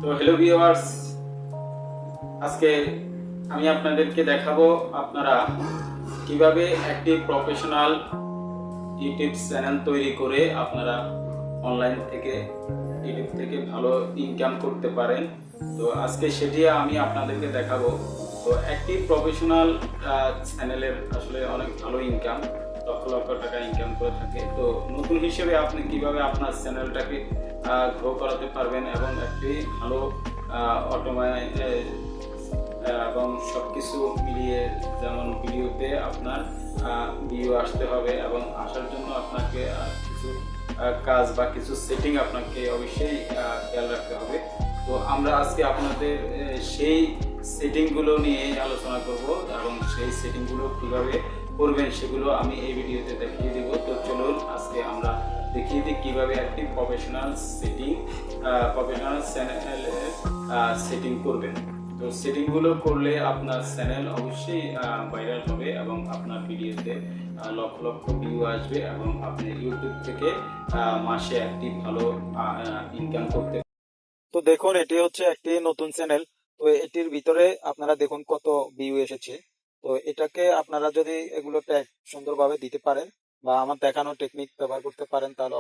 তো hello viewers, আজকে আমি আপনাদেরকে দেখাবো আপনারা কিভাবে একটি প্রফেশনাল ইউটিউব চ্যানেল তৈরি করে আপনারা অনলাইন থেকে ইউটিউব থেকে ভালো ইনকাম করতে পারেন। তো আজকে সেটি আমি আপনাদেরকে দেখাবো। তো একটি প্রফেশনাল চ্যানেলের আসলে অনেক ভালো ইনকাম, লক্ষ লক্ষ টাকা ইনকাম করে থাকে। তো নতুন হিসেবে আপনি কিভাবে আপনার চ্যানেলটাকে গ্রো করাতে পারবেন এবং একটি ভালো অটোমেট এবং সব কিছু মিলিয়ে, যেমন ভিডিওতে আপনার ভিউ আসতে হবে এবং আসার জন্য আপনাকে কিছু কাজ বা কিছু সেটিং আপনাকে অবশ্যই খেয়াল রাখতে হবে। তো আমরা আজকে আপনাদের সেই সেটিংগুলো নিয়ে আলোচনা করব এবং সেই সেটিংগুলো কীভাবে করবেন সেগুলো আমি এই ভিডিওতে দেখিয়ে দেব। তো চলুন আজকে আমরা দেখিয়ে দিই কীভাবে একটি প্রফেশনাল চ্যানেলের সেটিং করবেন। তো সেটিংগুলো করলে আপনার চ্যানেল অবশ্যই ভাইরাল হবে এবং আপনার ভিডিওতে লক্ষ লক্ষ ভিউ আসবে এবং আপনি ইউটিউব থেকে মাসে একটি ভালো ইনকাম করতে। তো দেখুন, এটি হচ্ছে একটি নতুন চ্যানেল। তো এটির ভিতরে আপনারা দেখুন কত ভিউ এসেছে। তো এটাকে আপনারা যদি এগুলো ট্যাগ সুন্দরভাবে দিতে পারেন বা আমার দেখানো টেকনিক ব্যবহার করতে পারেন তাহলে